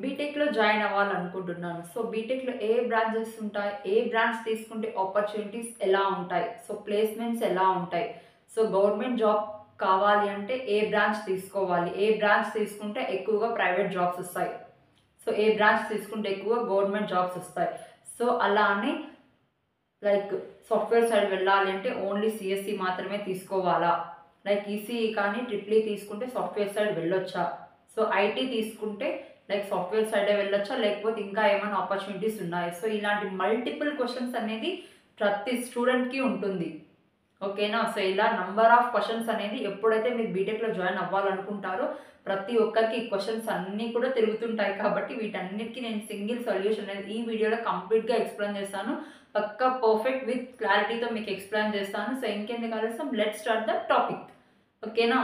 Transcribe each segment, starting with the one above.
బీటెక్‌లో join అవ్వాలనుకుంటున్నాను. So, బీటెక్‌లో ఏ branches ఉంటాయి? ఏ బ్రాంచ్ తీసుకుంటే ఆపర్చునిటీస్ ఎలా ఉంటాయి? సో, ప్లేస్‌మెంట్స్ ఎలా ఉంటాయి? సో, గవర్నమెంట్ జాబ్ కావాలి అంటే ఏ బ్రాంచ్ తీసుకోవాలి? ఏ బ్రాంచ్ తీసుకుంటే ఎక్కువగా ప్రైవేట్ జాబ్స్ ఒస్తాయి? సో, ఏ బ్రాంచ్ తీసుకుంటే ఎక్కువగా గవర్నమెంట్ జాబ్స్ ఒస్తాయి? సో, అలా అని లైక్ సాఫ్ట్‌వేర్ సైడ్ వెళ్ళాలి అంటే ఓన్లీ సీఎస్‌సి మాత్రమే తీసుకోవాలా? లైక్ ఈసీఈ కానీ ట్రిపుల్ ఈ తీసుకుంటే సాఫ్ట్‌వేర్ సైడ్ వెళ్ళొచ్చా? సో, ఐటీ తీసుకుంటే లైక్ సాఫ్ట్‌వేర్ సైడే వెళ్ళొచ్చా? లేకపోతే ఇంకా ఏమైనా ఆపర్చునిటీస్ ఉన్నాయా? సో, ఇలాంటి మల్టిపుల్ క్వెషన్స్ అనేది ప్రతి స్టూడెంట్‌కి ఉంటుంది. ఓకేనా? సో, ఇలా నంబర్ ఆఫ్ క్వెషన్స్ అనేది ఎప్పుడైతే మీరు బీటెక్‌లో జాయిన్ అవ్వాలనుకుంటారో, ప్రతి ఒక్కరికి ఈ క్వెషన్స్ అన్నీ కూడా తిరుగుతుంటాయి కాబట్టి, వీటన్నిటికి నేను సింగిల్ సొల్యూషన్ అనేది ఈ వీడియోలో కంప్లీట్‌గా ఎక్స్‌ప్లెయిన్ చేస్తాను. పక్కా పర్ఫెక్ట్ విత్ క్లారిటీతో మీకు ఎక్స్‌ప్లెయిన్ చేస్తాను. సో, ఇంకెందుకు ఆలస్యం లెట్స్ స్టార్ట్ ద టాపిక్. ఓకేనా?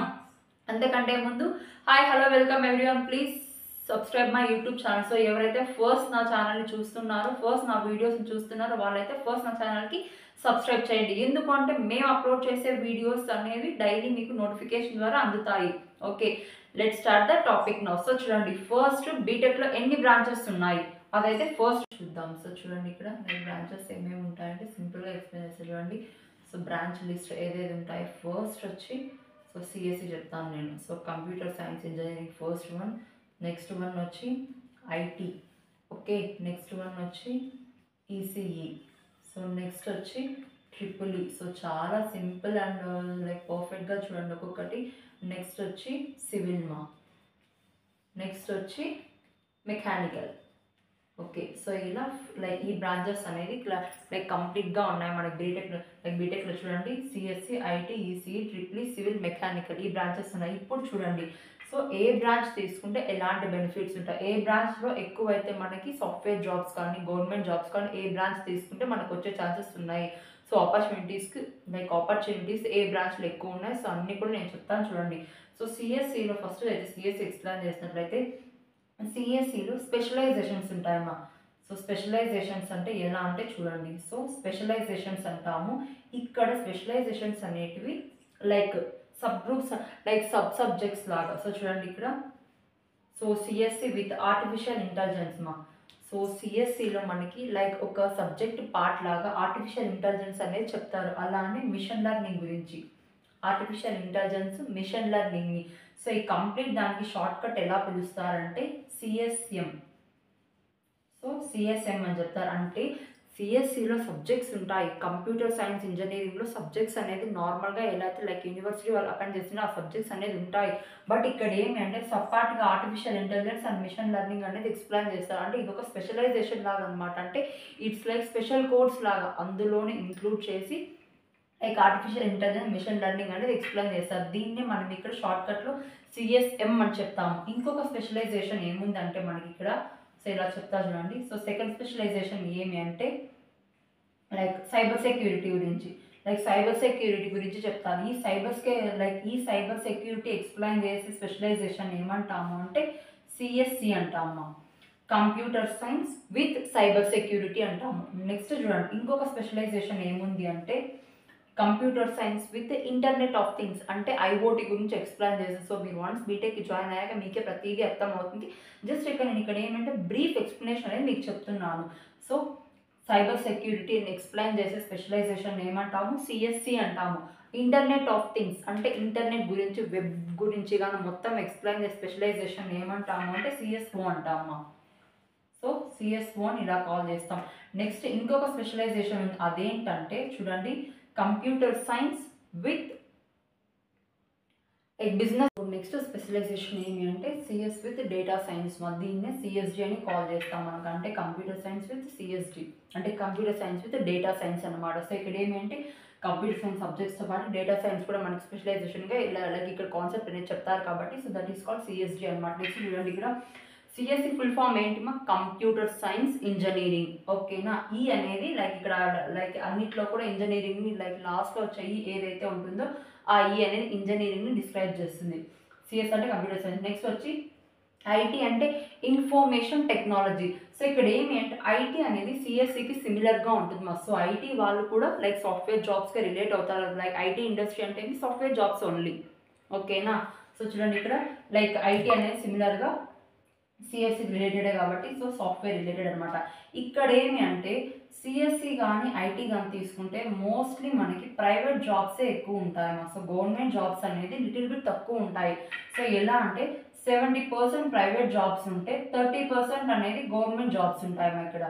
అంతకంటే ముందు hi, hello, welcome everyone. Please subscribe my YouTube channel. So, ఎవరైతే ఫస్ట్ నా ఛానల్‌ని చూస్తున్నారో, ఫస్ట్ నా వీడియోస్‌ని చూస్తున్నారో వాళ్ళైతే ఫస్ట్ నా ఛానల్‌కి సబ్స్క్రైబ్ చేయండి. ఎందుకు అంటే మేము అప్లోడ్ చేసే వీడియోస్ అనేవి డైలీ మీకు నోటిఫికేషన్ ద్వారా అందుతాయి. Okay. Let's start the topic now. So, చూడండి ఫస్ట్ బీటెక్‌లో ఎన్ని బ్రాంచెస్ ఉన్నాయి? అదైతే ఫస్ట్ చూద్దాం. సో, చూడండి ఇక్కడ బ్రాంచెస్ ఏమేమి ఉంటాయంటే సింపుల్‌గా ఎక్స్‌ప్లెయిన్ చేస్తా చూడండి. సో, బ్రాంచ్ లిస్ట్ ఏదేది ఉంటాయి. ఫస్ట్ వచ్చి సో, సిఎస్సి చెప్తాను నేను. So, computer science engineering first one. Next one వచ్చి ఐటీ. ఓకే. నెక్స్ట్ వన్ వచ్చి ఈసీఈ. సో, నెక్స్ట్ వచ్చి ట్రిపుల్ ఈ. సో, చాలా సింపుల్ అండ్ లైక్ పర్ఫెక్ట్‌గా చూడండి ఒక్కొక్కటి. నెక్స్ట్ వచ్చి సివిల్ మా. నెక్స్ట్ వచ్చి మెకానికల్. ఓకే. సో, ఇలా లైక్ ఈ బ్రాంచెస్ అనేది లైక్ కంప్లీట్‌గా ఉన్నాయి మనకి బీటెక్‌లో. లైక్ బీటెక్‌లో చూడండి CSC, IT, ECE, triple E, civil, mechanical ఈ బ్రాంచెస్ ఉన్నాయి. ఇప్పుడు చూడండి సో, ఏ బ్రాంచ్ తీసుకుంటే ఎలాంటి బెనిఫిట్స్ ఉంటాయి? ఏ బ్రాంచ్‌లో ఎక్కువైతే మనకి సాఫ్ట్‌వేర్ జాబ్స్ కానీ, గవర్నమెంట్ జాబ్స్ కానీ ఏ బ్రాంచ్ తీసుకుంటే మనకు వచ్చే ఛాన్సెస్ ఉన్నాయి? సో, ఆపర్చునిటీస్ ఏ బ్రాంచ్‌లో ఎక్కువ ఉన్నాయి? సో, అన్నీ కూడా నేను చెప్తాను చూడండి. సో, సిఎస్సిలో ఫస్ట్ అయితే సిఎస్సి ఎక్స్‌ప్లెయిన్ చేసినట్లయితే సిఎస్సిలో స్పెషలైజేషన్స్ ఉంటాయమ్మా. సో, స్పెషలైజేషన్స్ అంటే ఎలా అంటే చూడండి. సో, స్పెషలైజేషన్స్ అంటాము. ఇక్కడ స్పెషలైజేషన్స్ అనేటివి like sub groups like subjects లాగా. సో, చూడండి ఇక్కడ so, CSC with artificial intelligence మా. సో, సిఎస్సిలో మనకి లైక్ ఒక సబ్జెక్ట్ పార్ట్ లాగా ఆర్టిఫిషియల్ ఇంటెలిజెన్స్ అనేది చెప్తారు. అలానే మిషన్ లెర్నింగ్ గురించి. ఆర్టిఫిషియల్ ఇంటెలిజెన్స్, మిషన్ లెర్నింగ్‌ని సో, ఈ కంప్లీట్ దానికి షార్ట్‌కట్ ఎలా పిలుస్తారంటే సిఎస్ఎం. సో, సిఎస్ఎం అని చెప్తారు. అంటే సిఎస్సిలో సబ్జెక్ట్స్ ఉంటాయి. కంప్యూటర్ సైన్స్ ఇంజినీరింగ్‌లో సబ్జెక్ట్స్ అనేది నార్మల్‌గా ఎలా అయితే లైక్ యూనివర్సిటీ వాళ్ళు అటెండ్ చేసిన ఆ సబ్జెక్ట్స్ అనేది ఉంటాయి. బట్ ఇక్కడ ఏమి అంటే సబ్‌పార్ట్‌గా artificial intelligence and machine learning అనేది ఎక్స్‌ప్లెయిన్ చేస్తారు. అంటే ఇదొక స్పెషలైజేషన్ లాగా అనమాట. అంటే ఇట్స్ లైక్ స్పెషల్ కోర్స్ లాగా అందులోనే ఇంక్లూడ్ చేసి like artificial intelligence, machine learning అనేది ఎక్స్‌ప్లెయిన్ చేస్తారు. దీన్నే మనం ఇక్కడ షార్ట్‌కట్‌లో సిఎస్ఎం అని చెప్తాము. ఇంకొక స్పెషలైజేషన్ ఏముందంటే మనకి ఇక్కడ సో, ఇలా చెప్తా చూడండి. సో, సెకండ్ స్పెషలైజేషన్ ఏమి అంటే లైక్ సైబర్ సెక్యూరిటీ గురించి. లైక్ సైబర్ సెక్యూరిటీ గురించి చెప్తాను. ఈ సైబర్ సెక్యూరిటీ ఎక్స్‌ప్లెయిన్ చేసే స్పెషలైజేషన్ ఏమంటాము అంటే సిఎస్సి అంటాము. Computer science with cyber security అంటాము. నెక్స్ట్ చూడండి ఇంకొక స్పెషలైజేషన్ ఏముంది అంటే computer science with internet of things అంటే ఐఓటీ గురించి ఎక్స్‌ప్లెయిన్ చేసేది. సో, మీరు వన్స్ బీటెక్‌కి జాయిన్ అయ్యాక మీకే ప్రతీదీ అర్థమవుతుంది. జస్ట్ నేను ఇక్కడ ఏమంటే బ్రీఫ్ ఎక్స్‌ప్లనేషన్ అనేది మీకు చెప్తున్నాను. సో, సైబర్ సెక్యూరిటీని ఎక్స్‌ప్లెయిన్ చేసే స్పెషలైజేషన్ ఏమంటాము? సిఎస్సి అంటాము. ఇంటర్నెట్ ఆఫ్ థింగ్స్ అంటే ఇంటర్నెట్ గురించి, వెబ్ గురించి గాని మొత్తం ఎక్స్‌ప్లెయిన్ చేసే స్పెషలైజేషన్ ఏమంటాము అంటే సిఎస్ఓ అంటాము. సో, సిఎస్ఓ అని ఇలా కాల్ చేస్తాం. నెక్స్ట్ ఇంకొక స్పెషలైజేషన్ ఉంది. అదేంటంటే చూడండి computer science with business. Next specialization ఏమి అంటే సిఎస్ విత్ డేటా సైన్స్. దీన్నే సిఎస్డి అని కాల్ చేస్తాం మనకు. అంటే కంప్యూటర్ సైన్స్ విత్ సిఎస్డి అంటే computer science with data science అనమాట. సో, ఇక్కడ ఏమి అంటే కంప్యూటర్ సైన్స్ సబ్జెక్ట్స్తో పాటు డేటా సైన్స్ కూడా మనకి స్పెషలైజేషన్గా ఇలా లైక్ ఇక్కడ కాన్సెప్ట్ అనేది చెప్తారు కాబట్టి so that is called CSD అనమాట. నెక్స్ట్ చూడండి ఇక్కడ సిఎస్సి ఫుల్ ఫామ్ ఏంటి మా కంప్యూటర్ సైన్స్ ఇంజనీరింగ్. ఓకేనా. ఈ అనేది లైక్ ఇక్కడ లైక్ అన్నిట్లో కూడా ఇంజనీరింగ్ని లైక్ లాస్ట్లో వచ్చే ఈ ఏదైతే ఉంటుందో ఆ ఈ అనేది ఇంజనీరింగ్ని డిస్క్రైబ్ చేస్తుంది. సిఎస్ అంటే కంప్యూటర్ సైన్స్. నెక్స్ట్ వచ్చి ఐటీ అంటే ఇన్ఫర్మేషన్ టెక్నాలజీ. సో, ఇక్కడ ఏమి అంటే ఐటీ అనేది సిఎస్సికి సిమిలర్గా ఉంటుంది మా. సో, ఐటీ వాళ్ళు కూడా లైక్ సాఫ్ట్వేర్ జాబ్స్కి రిలేట్ అవుతారు. లైక్ ఐటీ ఇండస్ట్రీ అంటే సాఫ్ట్వేర్ జాబ్స్ ఓన్లీ. ఓకేనా. సో, చూడండి ఇక్కడ లైక్ ఐటీ అనేది సిమిలర్గా సిఎస్సి రిలేటెడే కాబట్టి సో సాఫ్ట్వేర్ రిలేటెడ్ అనమాట. ఇక్కడ ఏమి అంటే సిఎస్సి కానీ ఐటీ కానీ తీసుకుంటే మోస్ట్లీ మనకి ప్రైవేట్ జాబ్సే ఎక్కువ ఉంటాయమ్మా. సో గవర్నమెంట్ జాబ్స్ అనేది లిటిల్ బిట్ తక్కువ ఉంటాయి. సో ఎలా అంటే 70% ప్రైవేట్ జాబ్స్ ఉంటే 30% అనేది గవర్నమెంట్ జాబ్స్ ఉంటాయమ్మా ఇక్కడ.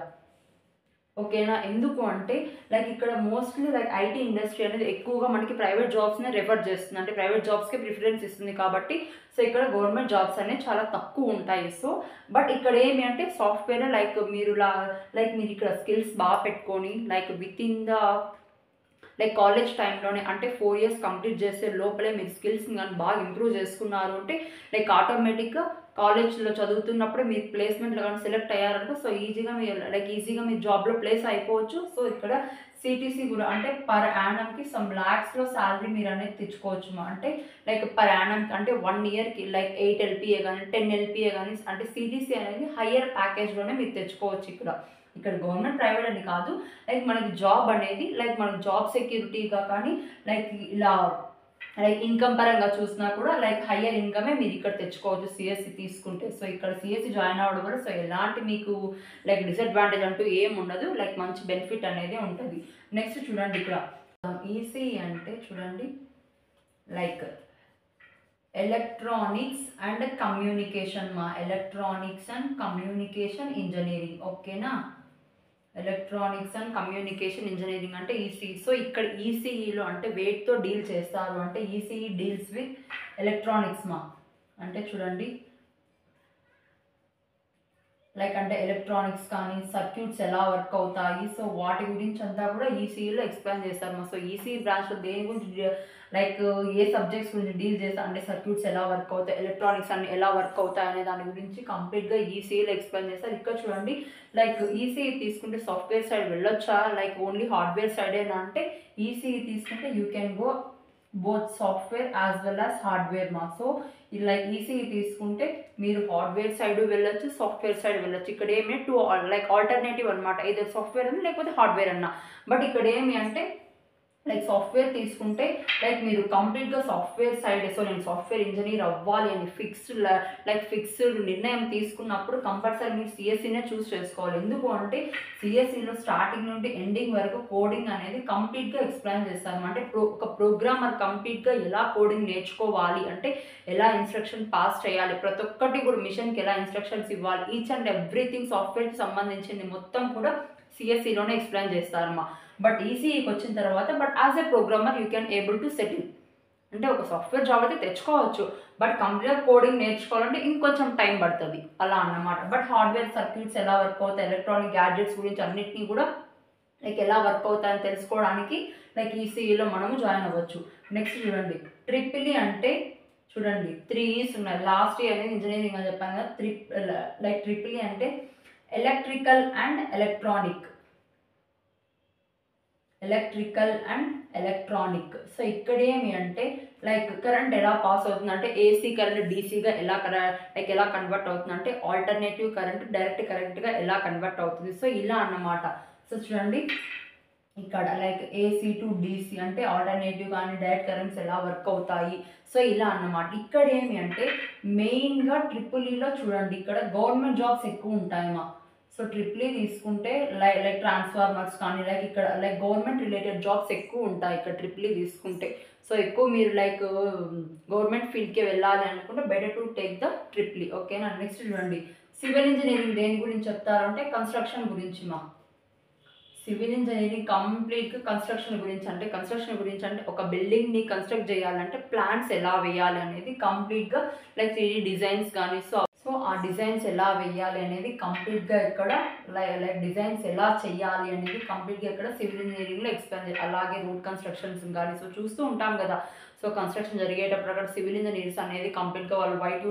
ఓకేనా? ఎందుకు అంటే లైక్ ఇక్కడ మోస్ట్లీ లైక్ ఐటీ ఇండస్ట్రీ అనేది ఎక్కువగా మనకి ప్రైవేట్ జాబ్స్ని రెఫర్ చేస్తుంది, అంటే ప్రైవేట్ జాబ్స్కి ప్రిఫరెన్స్ ఇస్తుంది కాబట్టి సో ఇక్కడ గవర్నమెంట్ జాబ్స్ అనేవి చాలా తక్కువ ఉంటాయి. సో బట్ ఇక్కడ ఏమి అంటే సాఫ్ట్వేర్ లైక్ మీరు ఇక్కడ స్కిల్స్ బాగా పెట్టుకొని like with in the like college టైంలోనే అంటే 4 years కంప్లీట్ చేసే లోపలే మీరు స్కిల్స్ని కానీ బాగా ఇంప్రూవ్ చేసుకున్నారు అంటే లైక్ ఆటోమేటిక్గా కాలేజ్లో చదువుతున్నప్పుడే మీరు ప్లేస్మెంట్లో కానీ సెలెక్ట్ అయ్యారంటే సో ఈజీగా మీరు జాబ్లో ప్లేస్ అయిపోవచ్చు. సో ఇక్కడ సిటీసీ కూడా అంటే పర్ యానమ్కి సమ్ ల్యాక్స్లో శాలరీ మీరు అనేది తెచ్చుకోవచ్చు. అంటే లైక్ పర్ యానమ్కి అంటే 1 yearకి లైక్ 8 LPA కానీ 10 LPA కానీ అంటే సిటీసీ అనేది హయ్యర్ ప్యాకేజ్లోనే మీరు తెచ్చుకోవచ్చు. ఇక్కడ గవర్నమెంట్ ప్రైవేట్ అని కాదు, లైక్ మనకి జాబ్ అనేది లైక్ మనకి జాబ్ సెక్యూరిటీగా కానీ లైక్ లైక్ ఇన్కమ్ పరంగా చూసినా కూడా లైక్ హయ్యర్ ఇన్కమే మీరు ఇక్కడ తెచ్చుకోవచ్చు సిఎస్సి తీసుకుంటే. సో ఇక్కడ సిఎస్సి జాయిన్ అవ్వడం వల్ల సో ఎలాంటి మీకు లైక్ డిసడ్వాంటేజ్ అంటూ ఏం ఉండదు, లైక్ మంచి బెనిఫిట్ అనేది ఉంటుంది. నెక్స్ట్ చూడండి ఇక్కడ ఈసీ అంటే చూడండి like electronics and communication electronics and communication engineering. ఓకేనా? ఎలక్ట్రానిక్స్ అండ్ కమ్యూనికేషన్ ఇంజనీరింగ్ అంటే ఈసీఈ. సో ఇక్కడ ఈసీఈలో అంటే వేటితో డీల్ చేస్తారు అంటే ఈసీఈ డీల్స్ విత్ ఎలక్ట్రానిక్స్ అంటే చూడండి లైక్ అంటే ఎలక్ట్రానిక్స్ కానీ సర్క్యూట్స్ ఎలా వర్క్ అవుతాయి సో వాటి గురించి అంతా కూడా ఈసీఈలో ఎక్స్ప్లెయిన్ చేస్తారు. సో ఈసీఈ బ్రాంచ్లో దేని గురించి లైక్ ఏ సబ్జెక్ట్స్ గురించి డీల్ చేస్తారు అంటే సర్క్యూట్స్ ఎలా వర్క్ అవుతాయి, ఎలక్ట్రానిక్స్ అన్ని ఎలా వర్క్ అవుతాయి అనే దాని గురించి కంప్లీట్గా ఈసీఈలో ఎక్స్ప్లెయిన్ చేస్తారు. ఇక్కడ చూడండి లైక్ ఈసీఈ తీసుకుంటే సాఫ్ట్వేర్ సైడ్ వెళ్ళొచ్చా లైక్ ఓన్లీ హార్డ్వేర్ సైడేనా అంటే ఈసీఈ తీసుకుంటే you can go both software as well as hardware so like ECE తీసుకుంటే మీరు హార్డ్వేర్ సైడ్ వెళ్ళొచ్చు, సాఫ్ట్వేర్ సైడ్ వెళ్ళొచ్చు. ఇక్కడ ఏమి లైక్ ఆల్టర్నేటివ్ అనమాట, ఇది సాఫ్ట్వేర్ అన్న లేకపోతే హార్డ్వేర్ అన్న. బట్ ఇక్కడ ఏమి అంటే లైక్ సాఫ్ట్వేర్ తీసుకుంటే లైక్ మీరు కంప్లీట్గా సాఫ్ట్వేర్ సైడ్ సో నేను సాఫ్ట్వేర్ ఇంజనీర్ అవ్వాలి అని ఫిక్స్డ్ నిర్ణయం తీసుకున్నప్పుడు కంపల్సరీ మీరు సిఎస్సీనే చూస్ చేసుకోవాలి. ఎందుకు అంటే సిఎస్సీలో స్టార్టింగ్ నుండి ఎండింగ్ వరకు కోడింగ్ అనేది కంప్లీట్గా ఎక్స్ప్లెయిన్ చేస్తాను. అంటే ఒక ప్రోగ్రామర్ కంప్లీట్గా ఎలా కోడింగ్ నేర్చుకోవాలి అంటే ఎలా ఇన్స్ట్రక్షన్ పాస్ చేయాలి, ప్రతి ఒక్కటి కూడా మిషన్కి ఎలా ఇన్స్ట్రక్షన్స్ ఇవ్వాలి, ఈచ్ అండ్ ఎవ్రీథింగ్ సాఫ్ట్వేర్కి సంబంధించింది మొత్తం కూడా సిఎస్సీలోనే ఎక్స్ప్లెయిన్ చేస్తారమ్మా. బట్ ఈసీఈకి వచ్చిన తర్వాత but as a programmer you can able to settle అంటే ఒక సాఫ్ట్వేర్ జాబ్ అయితే తెచ్చుకోవచ్చు, బట్ కంప్లీట్గా కోడింగ్ నేర్చుకోవాలంటే ఇంకొంచెం టైం పడుతుంది అలా అన్నమాట. బట్ హార్డ్వేర్ సర్క్యూట్స్ ఎలా వర్క్ అవుతాయి, ఎలక్ట్రానిక్ గ్యాడ్జెట్స్ గురించి అన్నిటినీ కూడా లైక్ ఎలా వర్క్ అవుతాయని తెలుసుకోవడానికి లైక్ ఈసీఈలో మనము జాయిన్ అవ్వచ్చు. నెక్స్ట్ చూడండి ట్రిపుల్ ఈ అంటే చూడండి 3 years ఉన్నాయి. లాస్ట్ ఇయర్ అనేది ఇంజనీరింగ్ అని చెప్పాను కదా. ట్రిపుల్ ఈ అంటే ఎలక్ట్రికల్ అండ్ ఎలక్ట్రానిక్. సో ఇక్కడ ఏమి అంటే లైక్ కరెంట్ ఎలా పాస్ అవుతుంది అంటే ఏసీ కరెంట్ డీసీగా ఎలా కన్వర్ట్ అవుతుంది అంటే ఆల్టర్నేటివ్ కరెంట్ డైరెక్ట్ కరెంట్గా ఎలా కన్వర్ట్ అవుతుంది. సో ఇలా అన్నమాట. సో చూడండి ఇక్కడ లైక్ ఏసీ టు డీసీ అంటే ఆల్టర్నేటివ్ కానీ డైరెక్ట్ కరెంట్స్ ఎలా వర్క్ అవుతాయి. సో ఇలా అన్నమాట. ఇక్కడ ఏమి అంటే మెయిన్గా ట్రిపుల్ ఈలో చూడండి ఇక్కడ గవర్నమెంట్ జాబ్స్ ఎక్కువ ఉంటాయమ్మా. సో ట్రిపుల్ ఈ తీసుకుంటే లైక్ ట్రాన్స్ఫార్మర్స్ కానీ ఇక్కడ గవర్నమెంట్ రిలేటెడ్ జాబ్స్ ఎక్కువ ఉంటాయి ఇక్కడ ట్రిపుల్ ఈ తీసుకుంటే. సో ఎక్కువ మీరు గవర్నమెంట్ ఫీల్డ్కి వెళ్ళాలి అనుకుంటే better to take the triple E. ఓకేనా? నెక్స్ట్ చూడండి సివిల్ ఇంజనీరింగ్ దేని గురించి చెప్తారంటే కన్స్ట్రక్షన్ గురించి సివిల్ ఇంజనీరింగ్ కంప్లీట్గా కన్స్ట్రక్షన్ గురించి అంటే ఒక బిల్డింగ్ని కన్స్ట్రక్ట్ చేయాలంటే ప్లాన్స్ ఎలా వేయాలి అనేది కంప్లీట్గా లైక్ 3D డిజైన్స్ కానీ సో ఆ డిజైన్స్ ఎలా వేయాలి అనేది కంప్లీట్గా ఇక్కడ లైక్ డిజైన్స్ ఎలా చేయాలి అనేది కంప్లీట్గా ఇక్కడ సివిల్ ఇంజనీరింగ్లో ఎక్స్ప్లెయిన్ చేయాలి. అలాగే రోడ్ కన్స్ట్రక్షన్స్ కానీ సో చూస్తూ ఉంటాం కదా. సో కన్స్ట్రక్షన్ జరిగేటప్పుడు అక్కడ సివిల్ ఇంజనీర్స్ అనేది కంప్లీట్గా వాళ్ళు వైట్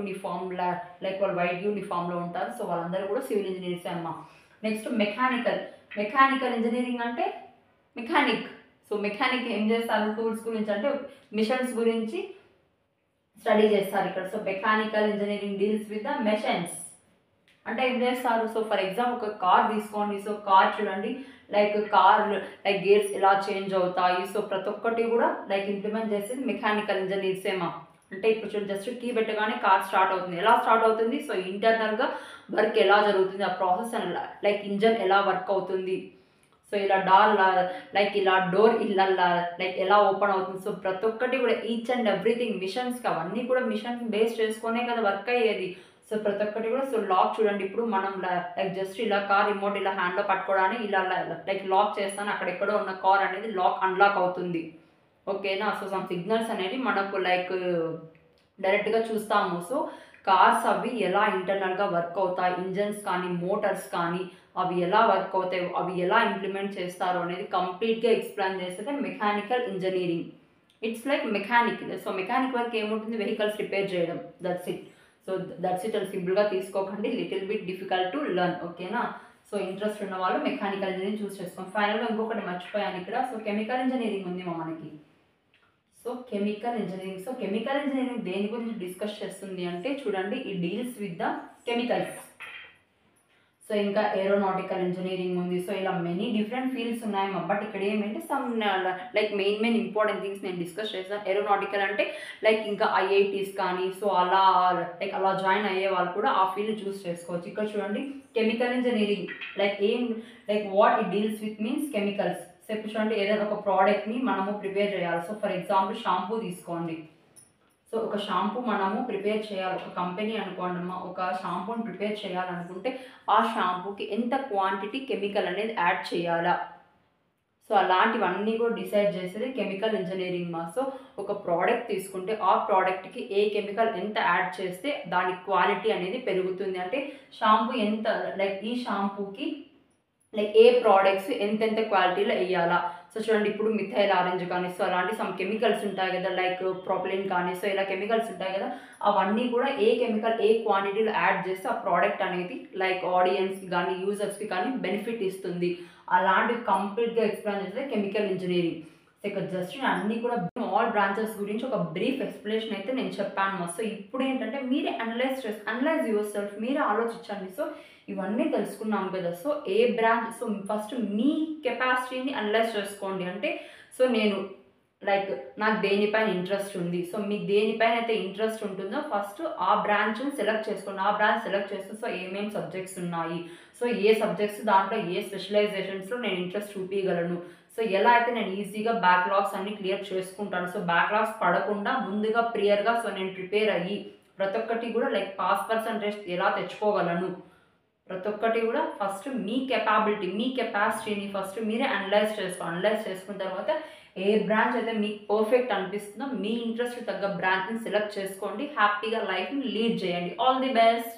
యూనిఫామ్లో ఉంటారు. సో వాళ్ళందరూ కూడా సివిల్ ఇంజనీర్సే అమ్మా. నెక్స్ట్ మెకానికల్ ఇంజనీరింగ్ అంటే మెకానిక్. సో మెకానిక్ ఏం చేస్తారు టూల్స్ గురించి అంటే మిషన్స్ గురించి స్టడీ చేస్తారు ఇక్కడ. So mechanical engineering deals with the machines అంటే ఏం చేస్తారు. సో ఫర్ ఎగ్జాంపుల్ ఒక కార్ తీసుకోండి. సో కార్ చూడండి కార్ గేర్స్ ఎలా చేంజ్ అవుతాయి. సో ప్రతి ఒక్కటి కూడా ఇంప్లిమెంట్ చేసేది మెకానికల్ ఇంజనీర్సేమా. అంటే ఇప్పుడు చూడండి జస్ట్ కీ పెట్టగానే కార్ స్టార్ట్ అవుతుంది. ఎలా స్టార్ట్ అవుతుంది? సో ఇంటర్నల్‌గా వర్క్ ఎలా జరుగుతుంది? ఆ ప్రాసెస్ అండ్ లైక్ ఇంజన్ ఎలా వర్క్ అవుతుంది? సో ఇలా లైక్ ఇలా డోర్ ఇలా లైక్ ఎలా ఓపెన్ అవుతుంది? సో ప్రతి ఒక్కటి కూడా ఈచ్ అండ్ ఎవ్రీథింగ్ మిషన్స్‌కి అవన్నీ కూడా మిషన్స్ బేస్ చేసుకునే కదా వర్క్ అయ్యేది. సో ప్రతి ఒక్కటి కూడా సో లాక్ చూడండి ఇప్పుడు మనం లైక్ జస్ట్ ఇలా కార్ రిమోట్ ఇలా హ్యాండ్‌లో పట్టుకోవడానికి ఇలా లైక్ లాక్ చేస్తాను అక్కడెక్కడో ఉన్న కార్ అనేది లాక్ అన్‌లాక్ అవుతుంది. ఓకేనా? సో సమ్ సిగ్నల్స్ అనేవి మనకు లైక్ డైరెక్ట్‌గా చూస్తాము. సో కార్స్ అవి ఎలా ఇంటర్నల్‌గా వర్క్ అవుతాయి, ఇంజన్స్ కానీ, మోటార్స్ కానీ అవి ఎలా వర్క్ అవుతాయి, అవి ఎలా ఇంప్లిమెంట్ చేస్తారు అనేది కంప్లీట్‌గా ఎక్స్‌ప్లెయిన్ చేసేదే mechanical engineering. It's like mechanic. So mechanic work ఏముంటుంది? వెహికల్స్ రిపేర్ చేయడం. That's it. So that's it అని సింపుల్‌గా తీసుకోకండి. Little bit difficult to learn. ఓకేనా? సో ఇంట్రెస్ట్ ఉన్న వాళ్ళు మెకానికల్ ఇంజినీరింగ్ చూస్ చేసుకోండి. ఫైనల్‌గా ఇంకొకటి మర్చిపోయాను ఇక్కడ. సో కెమికల్ ఇంజినీరింగ్ ఉంది మనకి. So chemical engineering. So chemical engineering దేని గురించి డిస్కస్ చేస్తుంది అంటే చూడండి ఈ deals with the chemicals. So ఇంకా ఏరోనాటికల్ ఇంజినీరింగ్ ఉంది. సో ఇలా మెనీ డిఫరెంట్ ఫీల్డ్స్ ఉన్నాయమ్మా. బట్ ఇక్కడ ఏమంటే some like main important things నేను డిస్కస్ చేస్తాను. ఏరోనాటికల్ అంటే లైక్ ఇంకా ఐఐటీస్ కానీ సో అలా లైక్ అలా జాయిన్ అయ్యే వాళ్ళు కూడా ఆ ఫీల్డ్ చూస్ చేసుకోవచ్చు. ఇక్కడ చూడండి chemical engineering like like what it deals with means chemicals. So ఇప్పుడు చూడండి ఏదైనా ఒక ప్రోడక్ట్ని మనము ప్రిపేర్ చేయాలి. సో ఫర్ ఎగ్జాంపుల్ షాంపూ తీసుకోండి. సో ఒక షాంపూ మనము ప్రిపేర్ చేయాలి. ఒక కంపెనీ అనుకోండి అమ్మా, ఒక షాంపూని ప్రిపేర్ చేయాలనుకుంటే ఆ షాంపూకి ఎంత క్వాంటిటీ కెమికల్ అనేది యాడ్ చేయాలా? సో అలాంటివన్నీ కూడా డిసైడ్ చేసేది కెమికల్ ఇంజినీరింగ్ మా. సో ఒక ప్రోడక్ట్ తీసుకుంటే ఆ ప్రోడక్ట్కి ఏ కెమికల్ ఎంత యాడ్ చేస్తే దాని క్వాలిటీ అనేది పెరుగుతుంది. అంటే షాంపూ ఎంత లైక్ ఈ షాంపూకి లైక్ ఏ ప్రోడక్ట్స్ ఎంతెంత క్వాలిటీలో వేయాలా? సో చూడండి ఇప్పుడు మిథైల్ ఆరెంజ్ కానీ సో అలాంటి సమ్ కెమికల్స్ ఉంటాయి కదా లైక్ ప్రొపలిన్ కానీ సో ఇలా కెమికల్స్ ఉంటాయి కదా అవన్నీ కూడా ఏ కెమికల్ ఏ క్వాంటిటీలో యాడ్ చేస్తే ఆ ప్రోడక్ట్ అనేది లైక్ ఆడియన్స్కి కానీ యూజర్స్కి కానీ బెనిఫిట్ ఇస్తుంది. అలాంటివి కంప్లీట్గా ఎక్స్ప్లెయిన్ చేస్తే కెమికల్ ఇంజనీరింగ్. సో ఇక్కడ జస్ట్ నేను అన్నీ కూడా ఆల్ బ్రాంచెస్ గురించి ఒక బ్రీఫ్ ఎక్స్ప్లెనేషన్ అయితే నేను చెప్పాను. సో ఇప్పుడు ఏంటంటే మీరే అనలైజ్ యువర్ సెల్ఫ్, మీరే ఆలోచించండి. సో ఇవన్నీ తెలుసుకున్నాం కదా. సో ఏ బ్రాంచ్ సో ఫస్ట్ మీ కెపాసిటీని అనలైజ్ చేసుకోండి. అంటే సో నేను లైక్ నాకు దేనిపైన ఇంట్రెస్ట్ ఉంది. సో మీకు దేనిపైన అయితే ఇంట్రెస్ట్ ఉంటుందో ఫస్ట్ ఆ బ్రాంచ్ని సెలెక్ట్ చేసుకోండి. ఆ బ్రాంచ్ సెలెక్ట్ చేస్తే సో ఏమేమి సబ్జెక్ట్స్ ఉన్నాయి, సో ఏ సబ్జెక్ట్స్ దాంట్లో ఏ స్పెషలైజేషన్స్లో నేను ఇంట్రెస్ట్ చూపించగలను, సో ఎలా అయితే నేను ఈజీగా బ్యాక్లాగ్స్ అన్ని క్లియర్ చేసుకుంటాను. సో బ్యాక్లాగ్స్ పడకుండా ముందుగా ప్రియర్గా సో నేను ప్రిపేర్ అయ్యి ప్రతి ఒక్కటి కూడా లైక్ పాస్ పర్సంటేజ్ ఎలా తెచ్చుకోగలను, ప్రతి ఒక్కటి కూడా ఫస్ట్ మీ కెపాబిలిటీ మీ కెపాసిటీని ఫస్ట్ మీరే అనలైజ్ చేసుకున్న తర్వాత ఏ బ్రాంచ్ అయితే మీకు పర్ఫెక్ట్ అనిపిస్తుందో మీ ఇంట్రెస్ట్ తగ్గ బ్రాంచ్ని సెలెక్ట్ చేసుకోండి. హ్యాపీగా లైఫ్ని లీడ్ చేయండి. All the best.